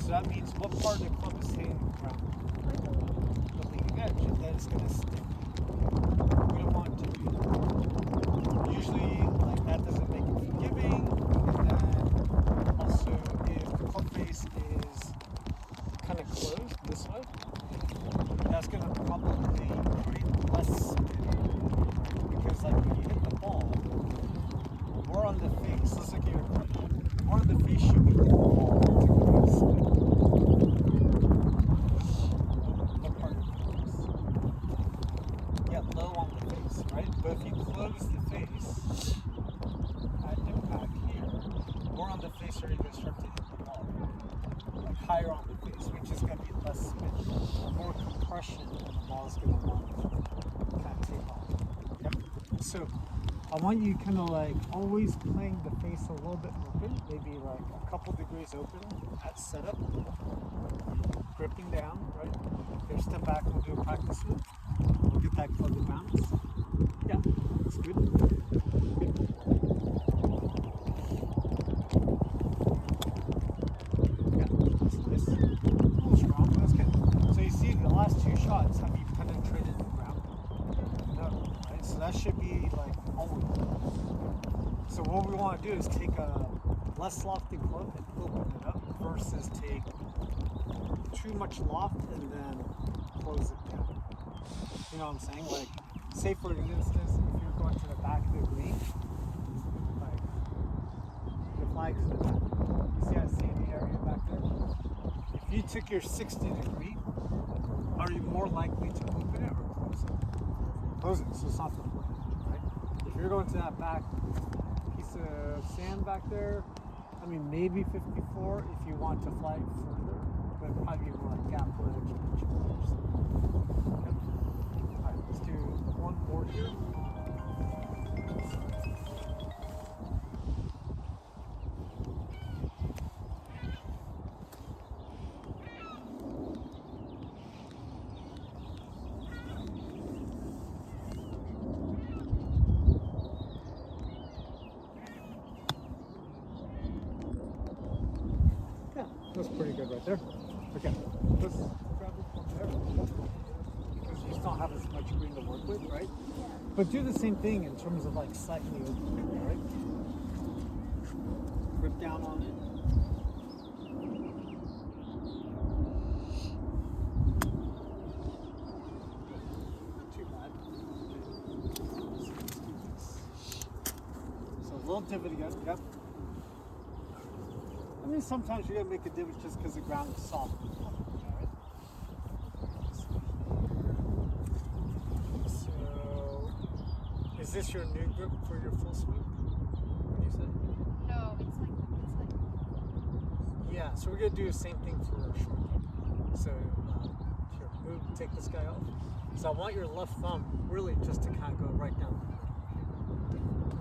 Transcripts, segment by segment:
So that means what part of the club is hitting the ground? The leading edge, and then it's going to stick. We don't want it to be. Usually, like that doesn't make it forgiving. And then also, if the club face is kind of closed this way, that's going to probably create less spin. Because like when you hit the ball, more on the face. Let's look at your grip. More on the face should be hitting the ball to create spin. What part of the face? Yeah, low on the face, right? But if you close the face at impact here, more on the face are you going to start to hit the ball. Like higher on the face, which is going to be less spin. More compression, and the ball is going to want to kind of take off. Okay? So I want you kind of like always playing the face a little bit open, maybe like a couple degrees open at setup. Gripping down, right? Here, step back, we'll do a practice move. We'll get that club to bounce. Yeah, that's good. Good. Yeah, that's nice. A little strong, that's good. So you see the last two shots, have you penetrated the ground? No, right? So that should be like always. So what we want to do is take a less lofted club and open it up versus take too much loft and then close it down. You know what I'm saying? Like, say for instance, if you're going to the back of the green, like, the flag's in the back. You see that sandy area back there? If you took your 60 degree, are you more likely to open it or close it? Close it, so it's not the point, right? If you're going to that back piece of sand back there, I mean, maybe 54 if you want to fly it further, but probably more like gap ledge or something. Okay. All right, let's do one more here. Yeah, that's pretty good right there. Okay, let's grab it from there because you just don't have as much green to work with, right? But do the same thing in terms of like slightly open, right? Grip down on it. Not too bad. So let's do this. So a little divot again, yep. I mean, sometimes you're gonna make a divot just because the ground is soft. Alright. So, is this your new grip for your full swing? What do you say? No, it's like Yeah. So we're gonna do the same thing for a short game. So, here, move, take this guy off. So I want your left thumb really just to kind of go right down the middle.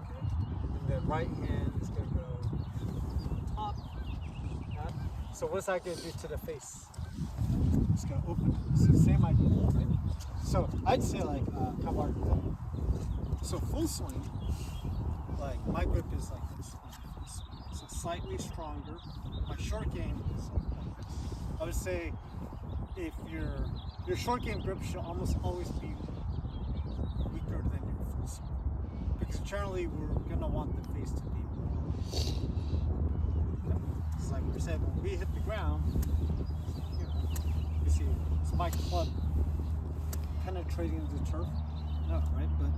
Okay. And the right hand is gonna go top. So what's that going to do to the face? It's going to open it. So same idea, right? So I'd say like, come on. So full swing, like my grip is like this. So slightly stronger. My short game is like this. I would say if your short game grip should almost always be weaker than your full swing. Because generally we're going to want the face to be more. Like we said, when we hit the ground, you see, it's my club penetrating the turf. No, right? But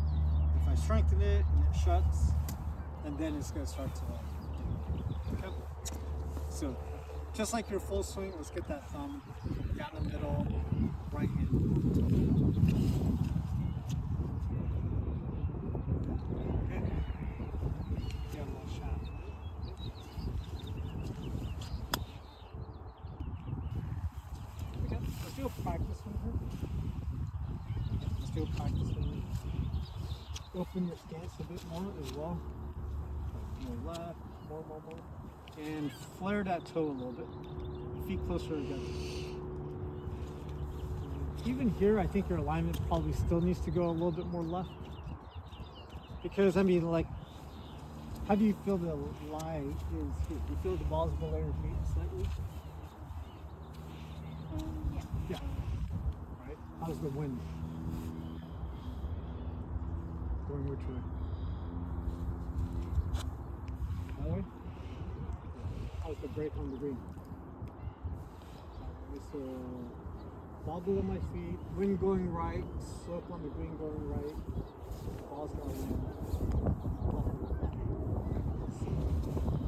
if I strengthen it and it shuts, and then it's going to start to do. Okay? So, just like your full swing, let's get that thumb down the middle, right hand. Practice one here. Let's do a practice one. Open your stance a bit more as well. More left, more. And flare that toe a little bit. Feet closer together. Even here, I think your alignment probably still needs to go a little bit more left. Because, I mean, like, how do you feel the lie is here? Do you feel the balls below your feet slightly? Yeah. Right? How's the wind? Going which way? That way? How's the brake on the green? Okay, so bobble on my feet, wind going right, slope on the green going right, ball's going in.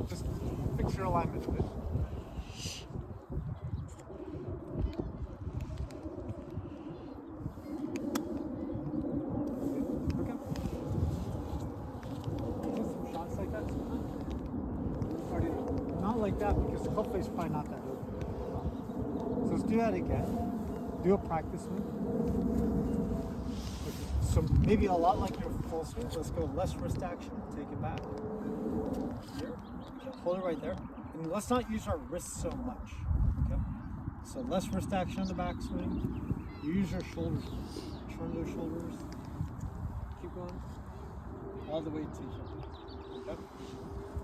Just fix your alignment of it. Okay. Just some shots like that sometimes. Not like that because the club face is probably not that open. So let's do that again. Do a practice swing. So maybe a lot like your full swing. Let's go less wrist action. Take it back. Here. Okay, hold it right there. And let's not use our wrists so much. Okay. So less wrist action on the backswing. Use your shoulders. Turn those shoulders. Keep going. All the way to here. Okay.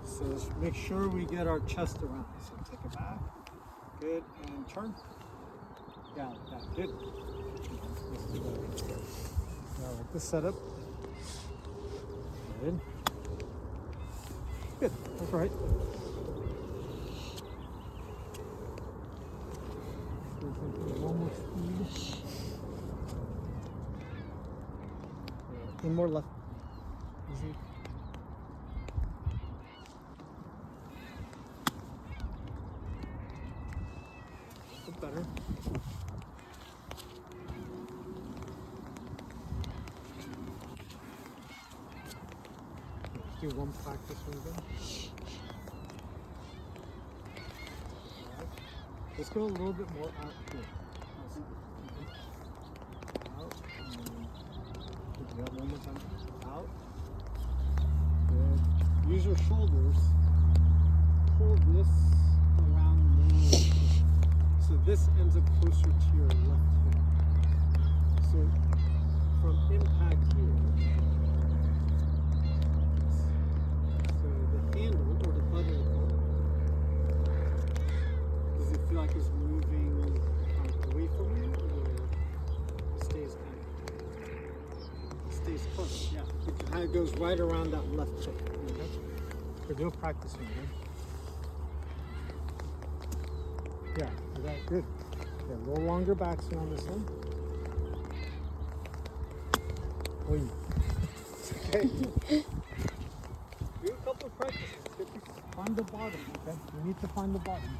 So let's make sure we get our chest around. So take it back. Good. And turn. Yeah, like that. Good. Let's do that. Now, like this setup. Good. Good. That's right. One more speed. One more left. Easy. Look better. Let's do one practice one again. Right. Let's go a little bit more out here. Out. And do that one more time. Out. Good. Use your shoulders. Pull this around more. So this ends up closer to your left hip. So from impact here, so the handle or the butt of the club, does it feel like it's moving kind of away from you, or it stays kind of, it stays close? Yeah, it kind of goes right around that left hip. Okay? So do a practice one, okay? Yeah, that's good. Okay, a little longer backswing on this one. Oi. Okay. Do a couple of practices. Find the bottom, okay? You need to find the bottom.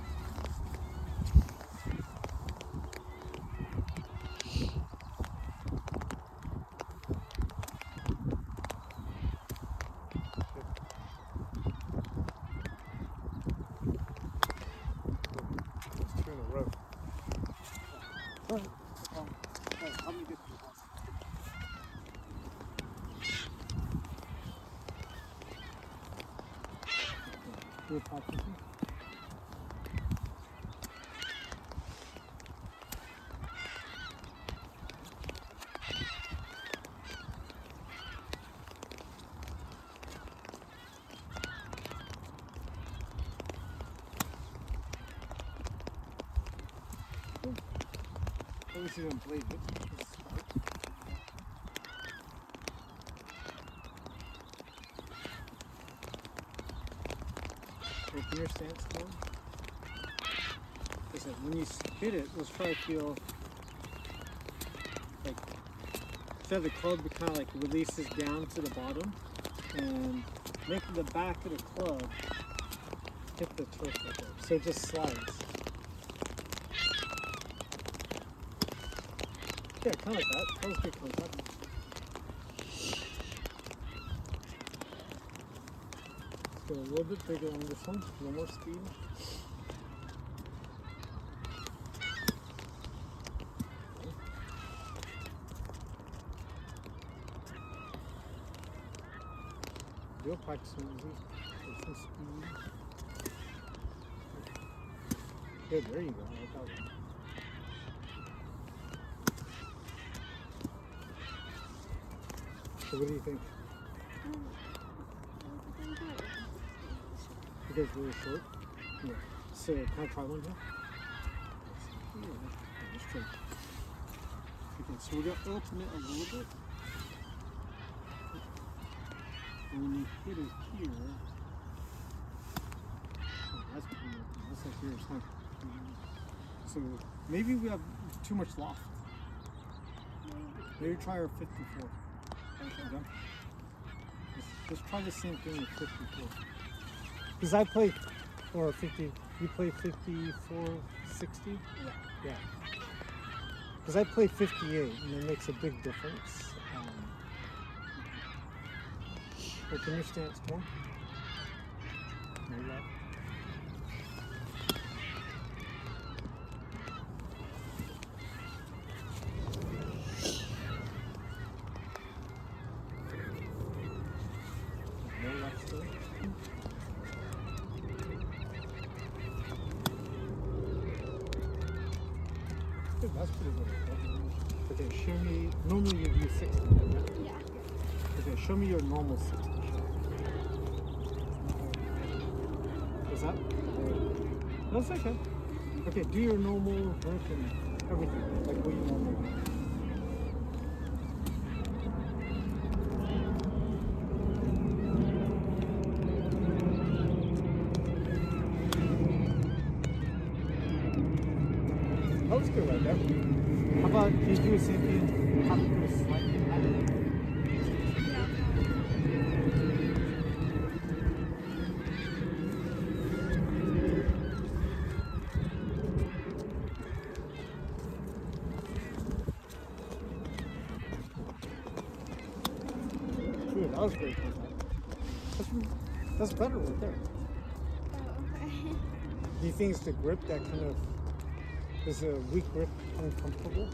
Let's turn a row. Alright. How many get through this? Do a practice. Obviously don't blade it. Open your stance more. Listen, when you hit it, let's try to feel like instead of the club, it kind of like releases down to the bottom and make the back of the club hit the turf right there. So it just slides. Yeah, kind of like that. That was good contact. Let's go a little bit bigger on this one. A little more speed. Do a practice one easy. Get some speed. Good, there you go. I like that one. So what do you think? You guys really short? Yeah. So can I try one here? Yeah, let's try. Okay, so we're gonna open it a little bit. And when you hit it here, oh, that's pretty open. That's like yours, huh? So maybe we have too much loft. Maybe try our 54. Okay? Just try the same thing with 54. Because I play, or 50, you play 54, 60? Yeah. Yeah. Because I play 58, and it makes a big difference. But can you stance more? No, yeah. No left still. Good, that's pretty good. Okay, show me. Normally you use 60. Yeah? Yeah. Okay, show me your normal 60 shot. Is that? That's okay. Okay, do your normal grip and everything, like what you normally do. That was good right there. How about you do the same thing, have it go slightly higher? Dude, that was great contact. That's better right there. Oh, okay. Do you think it's the grip that kind of is a weak grip uncomfortable?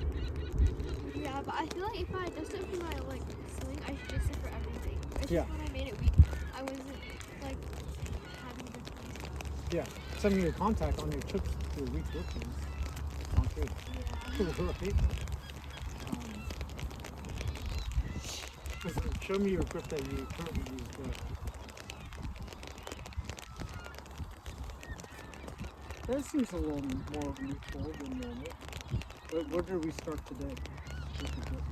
Yeah, but I feel like if I adjust it for my like swing, I should adjust it for everything. It's Yeah. just when I made it weak, I wasn't like having good contact. Yeah. Some of your contact on your chips, your weak grip is not good. Yeah. Right? Show me your grip that you currently use there. That seems a little more neutral than normal. But where did we start today? With the grip?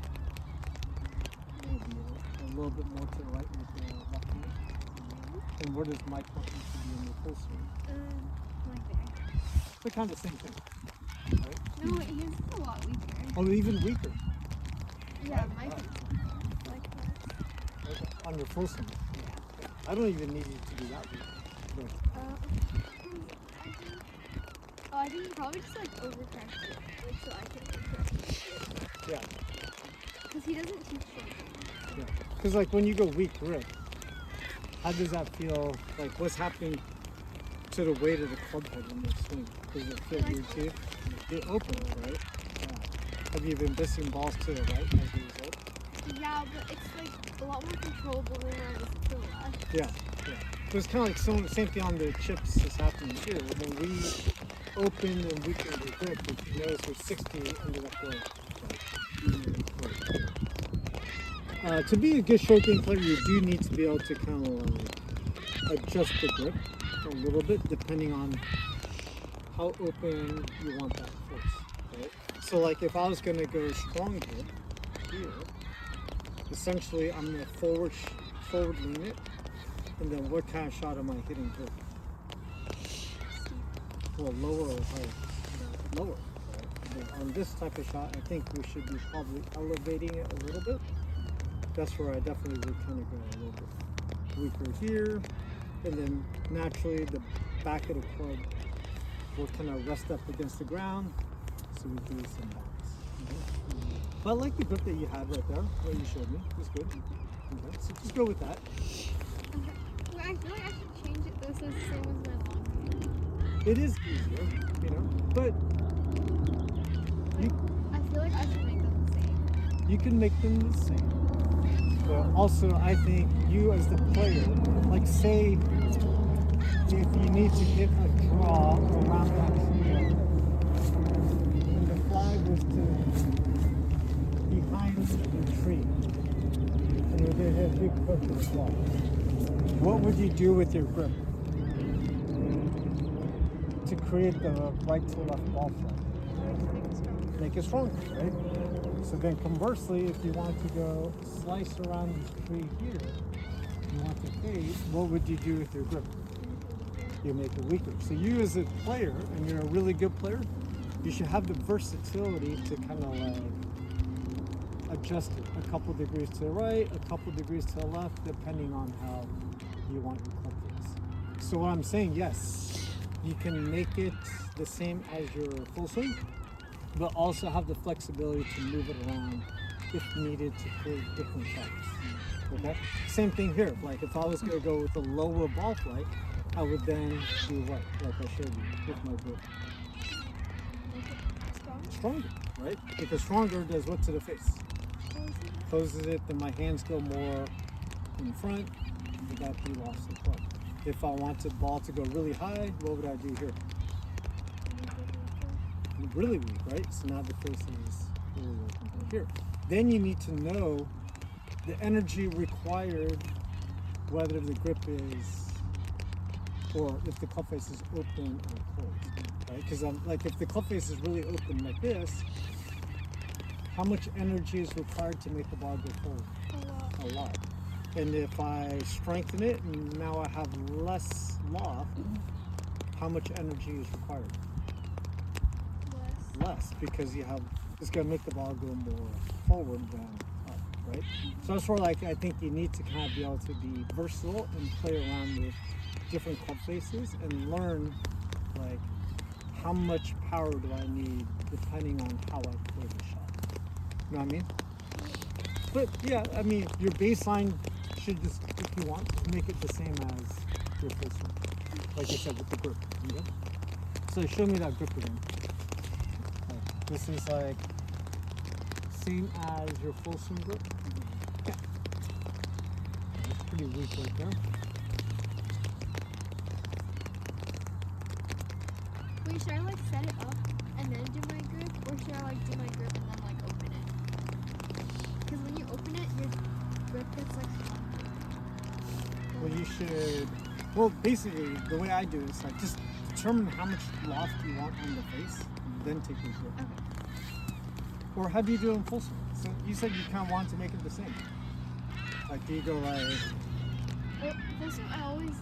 Maybe a little bit more to the right with the left hand. And where does Mike want you to be in your full swing? Like there. They're kind of the same thing, right? No, his is a lot weaker. Oh, even weaker. Yeah, Mike is like that. Okay. On your full swing. Yeah. I don't even need you to be that weak. But I think he probably just like overcorrects it, like so I can correct it. yeah. Because he doesn't teach it. Yeah. Because like when you go weak grip, how does that feel? Like what's happening to the weight of the club head when you swing? Does it feel weird to you? It opens, right? Yeah. Have you been missing balls to the right as a result? Yeah, but it's like a lot more controllable than when I was to the left. Yeah. Yeah. So it's kind of like same thing on the chips is happening here. When we open and weaken the grip, if you notice with 60 ended up going. To be a good short game player, you do need to be able to kind of adjust the grip a little bit depending on how open you want that force, right? So like if I was going to go strong grip here, essentially I'm going to forward lean it, and then what kind of shot am I hitting here? Well, lower or higher? Lower, right? But on this type of shot, I think we should be probably elevating it a little bit. That's where I definitely would kind of go a little bit weaker here, and then naturally the back of the club will kind of rest up against the ground, so we do some bounce. But I like the grip that you had right there, what you showed me. It's good. Okay, so just go with that. Okay. Well, I feel like I should change it though, so it's the same as my long game. It is easier, you know, but I feel like I should make them the same. you can make them the same. But also, I think you as the player, like say, if you need to hit a draw around that tree, and the flag was to behind the tree, and you're going to hit a big perfect draw, what would you do with your grip to create the right to left ball flight? Make it strong. make it stronger, right? So then conversely, if you want to go slice around this tree here, you want to fade, what would you do with your grip? You make it weaker. So you as a player, and you're a really good player, you should have the versatility to kind of like adjust it a couple degrees to the right, a couple degrees to the left, depending on how you want your club face. So what I'm saying, yes, you can make it the same as your full swing, but also have the flexibility to move it around if needed to create different shots. Okay? Same thing here. Like if I was going to go with a lower ball flight, I would then do what? Like I showed you with my grip. Make it strong. Stronger, right? Because stronger does what to the face? Closes it, then my hands go more in front without you lost the club. If I want the ball to go really high, what would I do here? Really weak, right? So now the face is really open here. Then you need to know the energy required, whether the grip is, or if the club face is open or closed, right? Because like if the club face is really open like this, how much energy is required to make the ball go forward? A lot. And if I strengthen it and now I have less loft, how much energy is required? Less, because you have, it's going to make the ball go more forward than up, right? So that's where like I think you need to kind of be able to be versatile and play around with different club faces and learn like how much power do I need depending on how I play the shot. You know what I mean? But yeah, I mean your baseline should just, if you want, make it the same as your full swing. Like you said with the grip. Okay? So show me that grip again. This is like same as your full swing grip. Yeah. It's pretty weak right there. Wait, should I like set it up and then do my grip, or should I like do my grip and then like open it? Because when you open it, your grip gets like stronger. Well, you should. Well, basically, the way I do it is like just determine how much loft you want on the face, then take your grip. Okay. Or how do you do it in full swing? So you said you kind of want to make it the same. Like, do you go like? Well, this one I always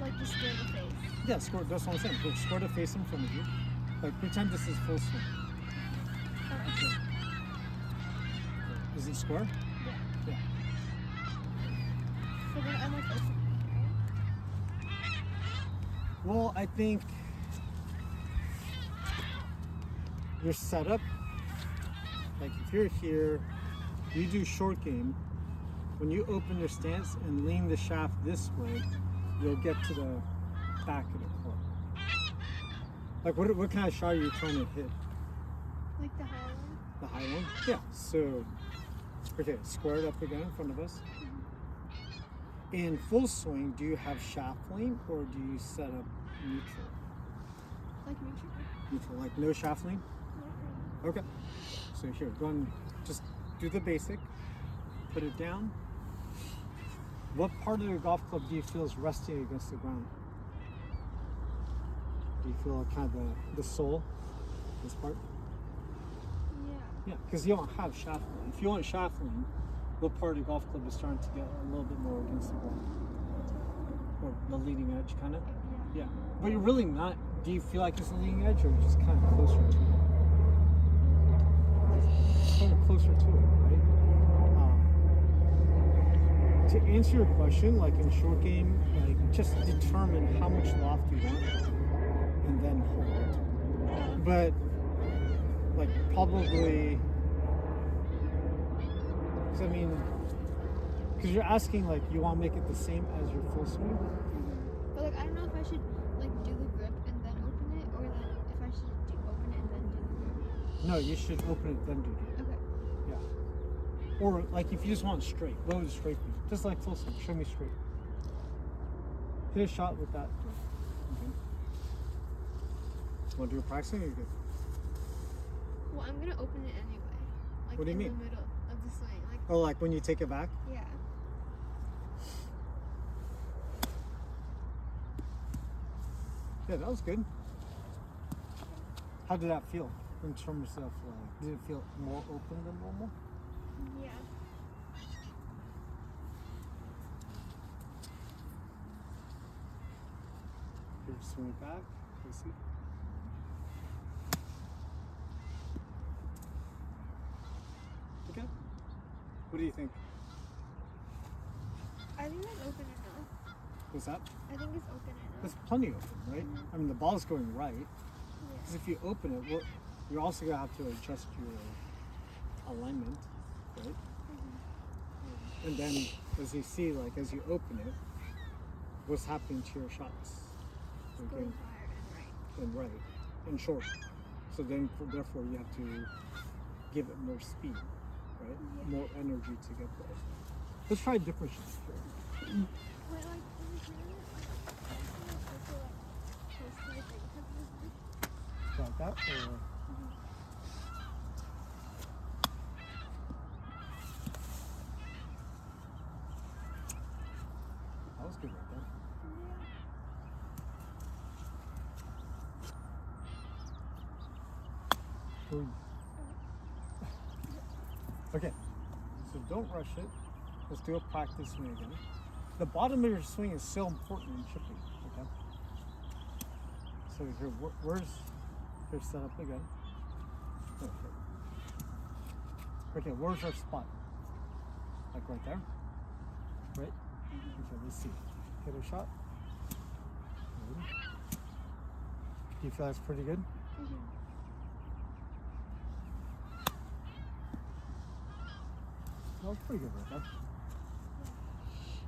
like to square the face. Yeah, square. That's what I'm saying. Go square the face in front of you. Like pretend this is full swing. Okay. Is it square? Yeah. Yeah. So then I'm like opening it, right? Well, I think your setup, like if you're here, you do short game. When you open your stance and lean the shaft this way, you'll get to the back of the club. Like what kind of shot are you trying to hit? Like the high one. The high one? Yeah. So, okay, square it up again in front of us. In full swing, do you have shaft lean or do you set up neutral? Like neutral. Neutral, like no shaft lean? Not really. Okay. So here, go and just do the basic. Put it down. What part of your golf club do you feel is resting against the ground? Do you feel kind of the sole, this part? Yeah. Yeah, because you don't have shaft lean. If you want shaft lean, what part of your golf club is starting to get a little bit more against the ground? Or the leading edge, kind of? Yeah. Yeah. But you're really not. Do you feel like it's the leading edge or just kind of closer to it? Kind of closer to it, right? To answer your question, like in short game, like just determine how much loft you want and then hold it. But like probably, because I mean, because you're asking like you want to make it the same as your full swing. But like I don't know if I should like do the grip and then open it, or then if I should open it and then do the grip. No, you should open it then do it. Okay. Yeah. Or like if you just want straight, what would straight be? Just like full swing. Show me straight. Hit a shot with that. Okay. Want to do a practice? Or you're good? Well, I'm gonna open it anyway. Like What do you in mean? the middle of the swing. Like Oh, like when you take it back? yeah. Yeah, that was good. How did that feel in terms of did it feel more open than normal? Yeah. Here, swing it back. You see? Okay. What do you think? I think it's open enough. What's that? I think it's open enough. It's plenty open, right? I mean, the ball's going right. Because Yeah. if you open it, well, you're also gonna have to adjust your alignment, right? And then, as you see, like as you open it, what's happening to your shots? It's They're going higher and right. and right and short. So then, therefore, you have to give it more speed, right? Yeah. More energy to get there. Let's try different shots here. Wait, like, in the tournament, like, I feel also, like, close to the thing, because it was Like that, or that was good right there. Ooh. Okay, so don't rush it. Let's do a practice swing again. The bottom of your swing is so important in chipping. Okay. So here, where's your setup again? Okay. Okay, where's our spot? Like right there, right? Okay, let's see. Get a shot. Ready? Do you feel that's pretty good? That was pretty good right there.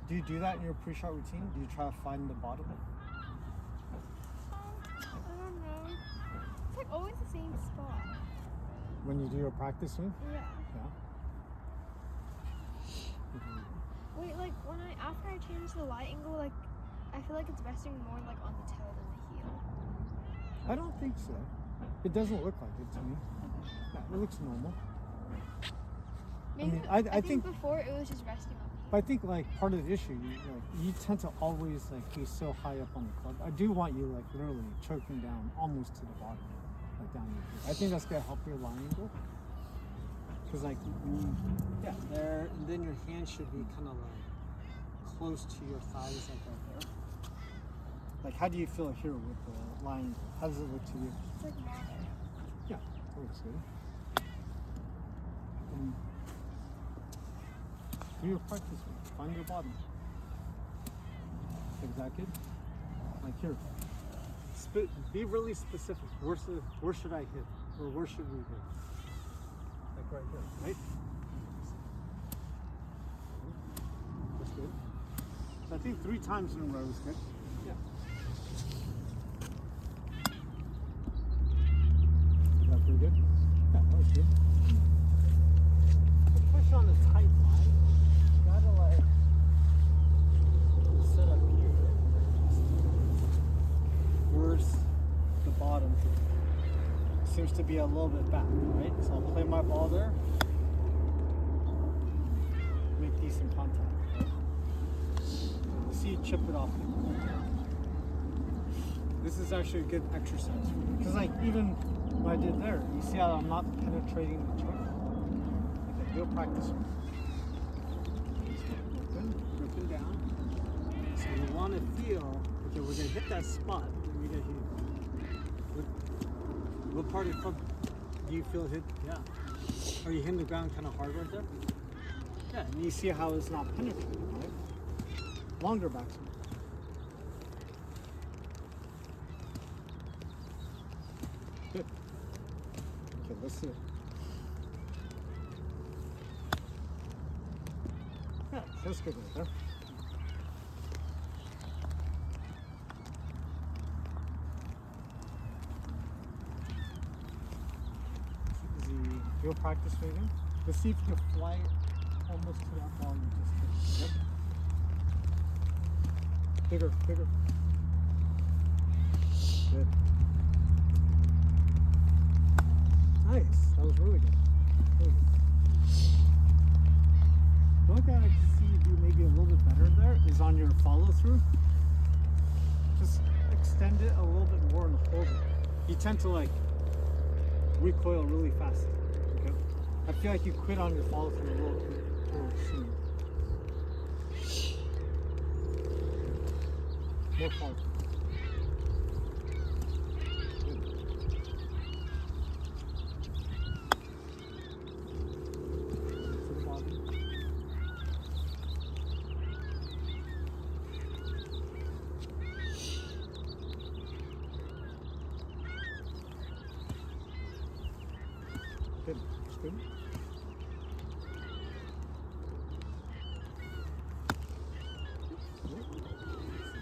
Do you do that in your pre-shot routine? Do you try to find the bottom? I don't know. It's like always the same spot. When you do your practice swing? Yeah. Yeah. Wait, like after I change the light angle, like I feel like it's resting more like on the toe than the heel. I don't think so. It doesn't look like it to me. Yeah, it looks normal. Maybe, mean, I think think- before it was just resting on the But I think like part of the issue, you tend to always like be so high up on the club. I do want you like literally choking down almost to the bottom, like down your feet. I think that's gonna help your line angle. Cause like, yeah, there, and then your hand should be kind of like close to your thighs, like right there. Like, how do you feel here with the line? How does it look to you? It's like moderate. Yeah, that looks good. Do your practice. Find your bottom. Is that good? Like here. Be really specific. Where should I hit? Or where should we hit? Like right here, right? That's good. I think 3 times in a row is good. Yeah. Is that pretty good? Yeah, that was good. Push on a tight line. You gotta like set up here. Where's the bottom? Seems to be a little bit back, right? So I'll play my ball there. Make decent contact. Right? See you chip it off. This is actually a good exercise for me. Because like even what I did there, you see how I'm not penetrating the choke? Okay, you'll practice. Gripping down. So you want to feel, okay, we're going to hit that spot. We're going to hit. What part of the club do you feel hit? Yeah. Are you hitting the ground kind of hard right there? Yeah, and you see how it's not penetrating, right? Longer backswing. Good. Okay, let's see it. Yeah, that's good right there. You'll practice swinging. Let's see if you can fly it almost to that ball you just hit. Yep. Bigger, bigger. Good. Nice. That was really good. Really good. The only thing I can see you do maybe a little bit better there is on your follow through. Just extend it a little bit more and hold it. You tend to like recoil really fast. Okay? I feel like you quit on your follow through a little soon. More follow through. Good. That's good.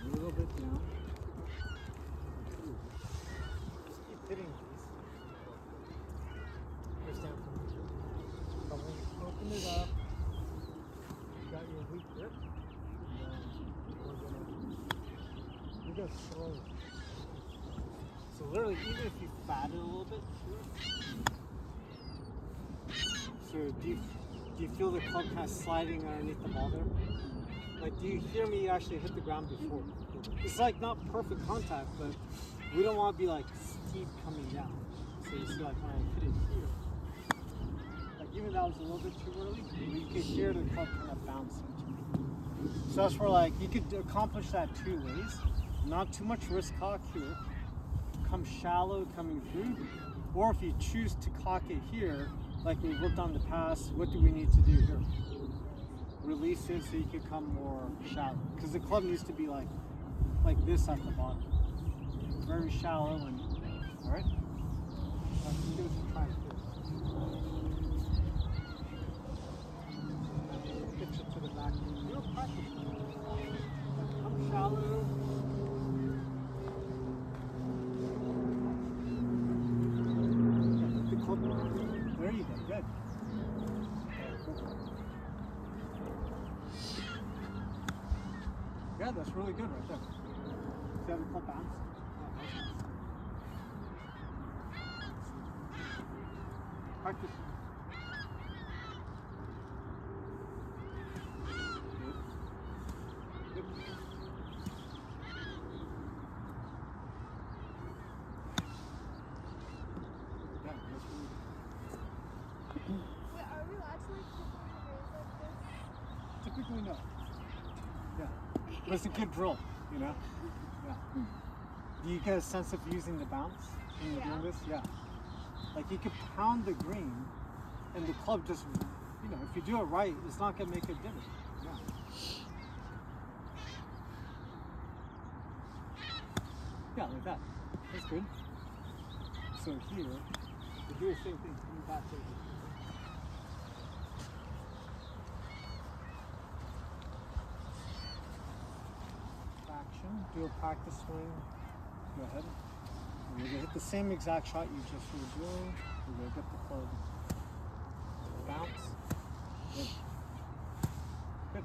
A little bit down. Just keep hitting these. Understand? But when you open it up, you got your weak grip. We're gonna throw it. So literally, even if you fat it a little bit, so do you feel the club kind of sliding underneath the ball there? Like, do you hear me actually hit the ground before? It's like not perfect contact, but we don't want to be like steep coming down. So you see, like when I hit it here, like even that was a little bit too early, but you could hear the club kind of bounce into me. So that's where like you could accomplish that two ways. Not too much wrist cock here, come shallow coming through, or if you choose to cock it here, like we worked on the pass, what do we need to do here? Release it so you can come more shallow. Because the club needs to be like this at the bottom. Very shallow and, alright? Let's give us a try here. Pitch it to the back. Real practice. Come shallow. The club. There you go, good. Yeah, that's really good right there. See how the club bounce? Yeah, nice. Practice. Good. Good. Yeah, that's really good. Wait, are we allowed to like raise like this? Typically no. Yeah. But it's a good drill, you know? Yeah. Do you get a sense of using the bounce when you're doing this? Yeah. Like you could pound the green and the club just, you know, if you do it right, it's not going to make a difference. Yeah. Yeah, like that. That's good. So here, we do the same thing. Coming back to it. Do a practice swing. Go ahead. And you're going to hit the same exact shot you just were doing. You're going to get the club bounce. Good. Good.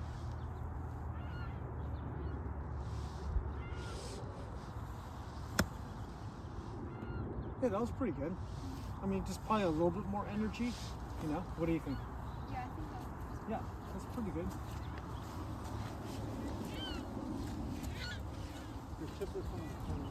Yeah, that was pretty good. I mean, just probably a little bit more energy. You know, what do you think? Yeah, I think that. Yeah, that's pretty good. Your tip is on the corner.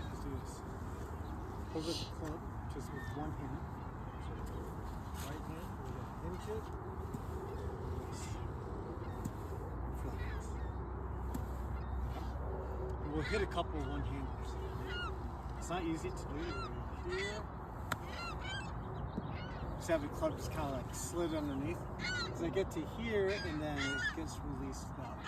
Let's do this. Over the club, just with one hand. Right hand, we're going to hinge it. Flex. And we'll hit a couple of one-handers. It's not easy to do. We're here. Just have the club just kind of like slid underneath. So I get to here and then it gets released that way.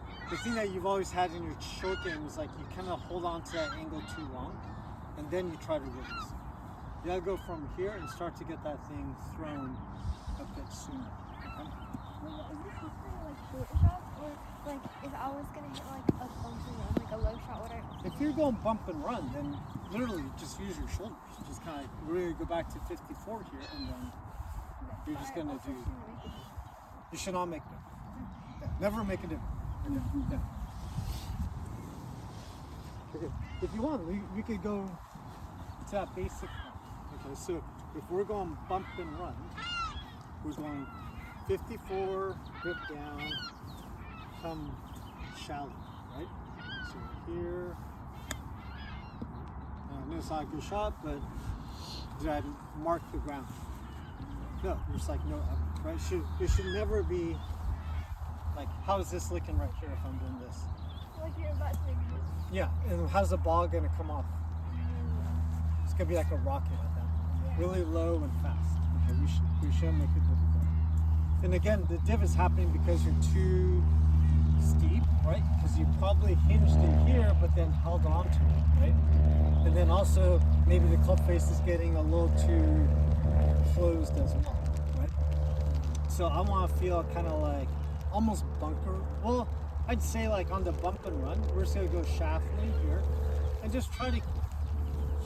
Okay. The thing that you've always had in your short game is like you kind of hold on to that angle too long and then you try to release. You gotta go from here and start to get that thing thrown a bit sooner. Okay? Well, is this just for like short shots, or like if I was gonna hit like a bump and run, like a low shot, would I? If you're going bump and run, then literally just use your shoulders. Just kind of really go back to 54 here, and then you're just gonna do. You should not make a dip. Never make a dip. Yeah. Okay. If you want, we could go to that basic. Okay, so if we're going bump and run, we're going 54, grip down, come shallow, right? So here, and it's not a good shot, but did I mark the ground? No, there's like no effort, right? It should never be like, how is this looking right here if I'm doing this? Like you're about to make this. Yeah, and how's the ball gonna come off? It's gonna be like a rocket at that. Yeah. Really low and fast. Okay, we should make it difficult. And again, the div is happening because you're too steep, right? Because you probably hinged in here, but then held on to it, right? And then also maybe the club face is getting a little too closed as well, right? So I want to feel kind of like almost bunker. Well, I'd say like on the bump and run, we're just gonna go shaftly here, and just try to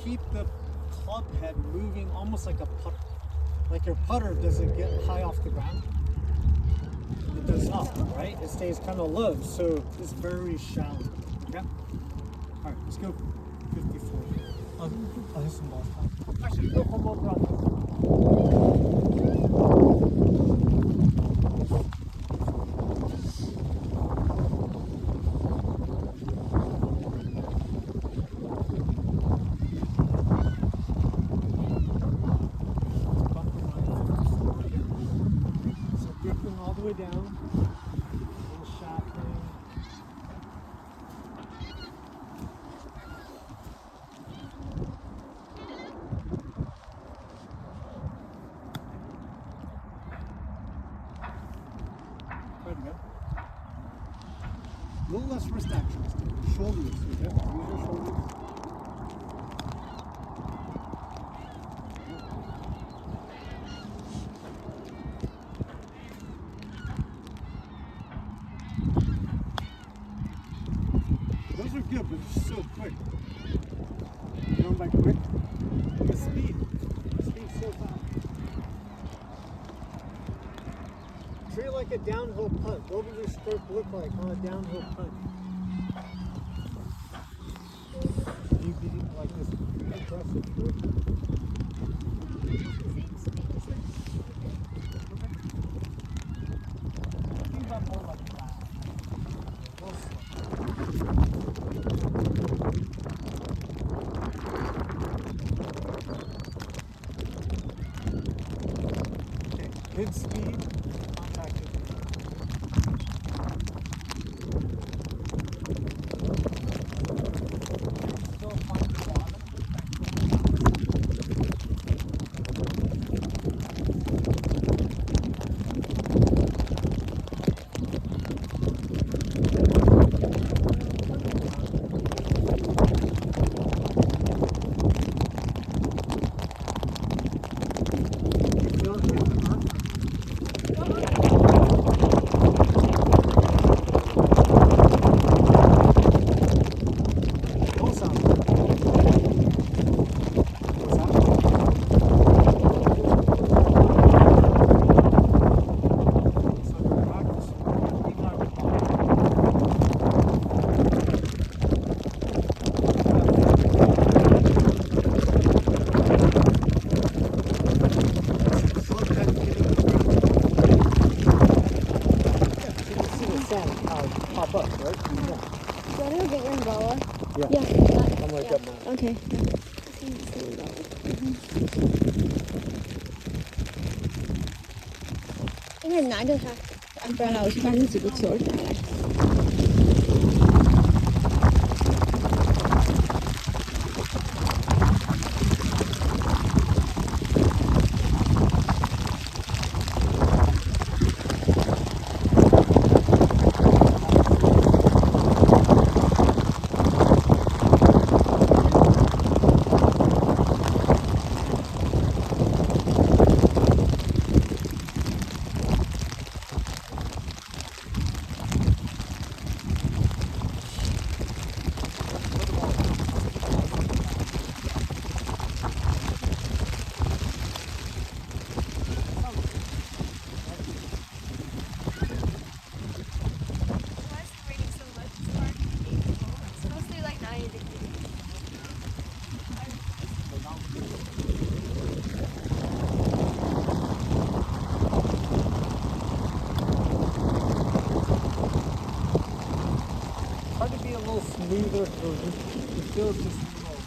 keep the club head moving almost like a putter. Like your putter doesn't get high off the ground. It does not, right? It stays kind of low, so it's very shallow. Okay? All right, let's go 54. I'll hit some balls. Actually, go one more round. So gripping all the way down. Little shafting. There we go. A little less wrist action. Shoulders. Okay? Use your shoulders. Those are good, but it's so quick. You know, by quick, the speed. Speed's so fast. Treat it like a downhill putt. What would your stroke look like on a downhill putt? You be like this aggressive stroke? Think about more like that. Real slow. Okay, good speed, contact it. Still find the bottom. Don't hit the mark. Don't sound good. What's that? So your practice, even on your slow head hitting the ground. Yeah, so you can see the sand pop up, right? Yeah. Do I go get your umbrella? Yeah. Yeah. I'm like that now. Okay.因为拿着它 umbrella，我去把那几个球拿来。little smoother, so it feels just a little.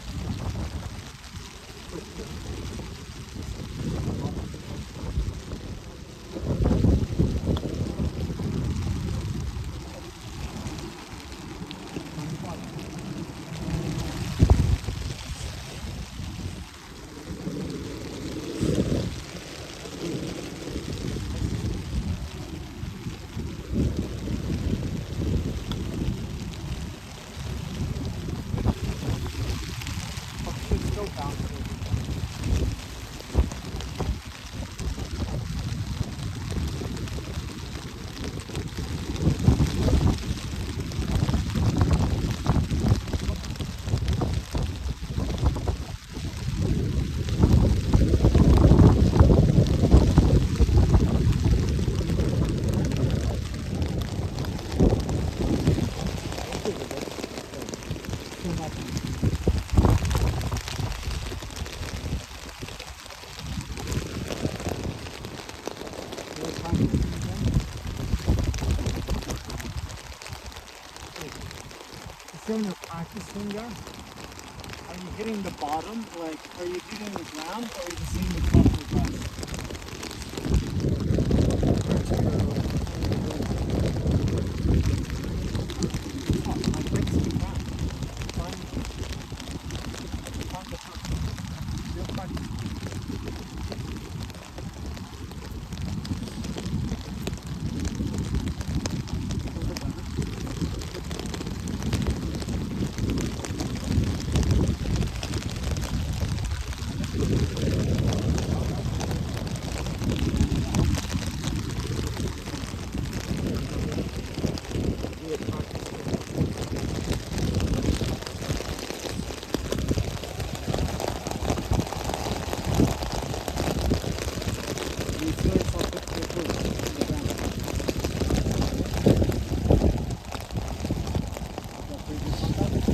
It's still bouncing. Too much. More time to do it again. Hey, you see when you're practicing there? Are you hitting the bottom? Like, are you hitting the ground or are you just hitting the top of the grass? Top, like right to the ground. Find the top. Real practice. A little better. Real practice. You feel yourself put your foot on the ground. That previous contact?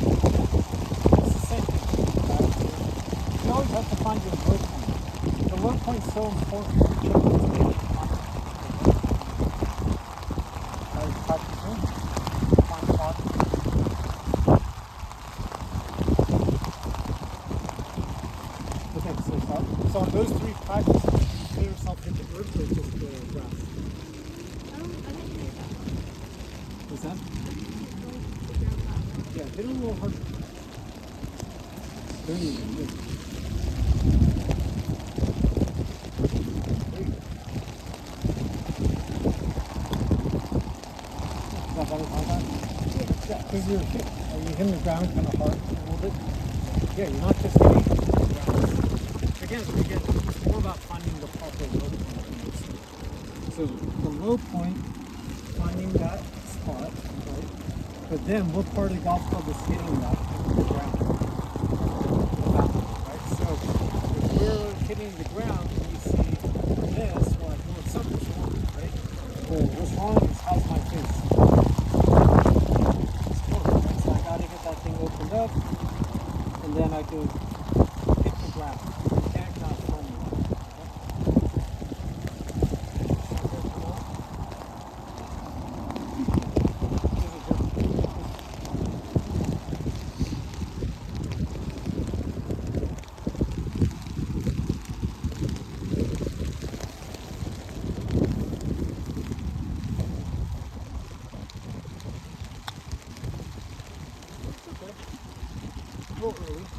It's the same thing. You always have to find your low point. The low point is so important. Are you practicing? Find the bottom. Okay, so on those three practices, you feel yourself hit the earth or just the grass? I didn't hear that one. Is that? I didn't hear the ground that one. Yeah, hit it a little harder. There you go. Good. There you go. Is that better contact? Yeah, because are you hitting the ground kind of hard a little bit? Yeah, you're not just hitting the ground. Again, it's more about finding the proper low point. So the low point, finding that spot, right? But then what part of the golf club is hitting that the ground? Right? So if we're hitting the ground and we see this, we're like, well, something's wrong, right? Well, what's wrong is how's my face? It's close, right? So I gotta get that thing opened up and then I can hit the ground. You can't not throw me. A little early.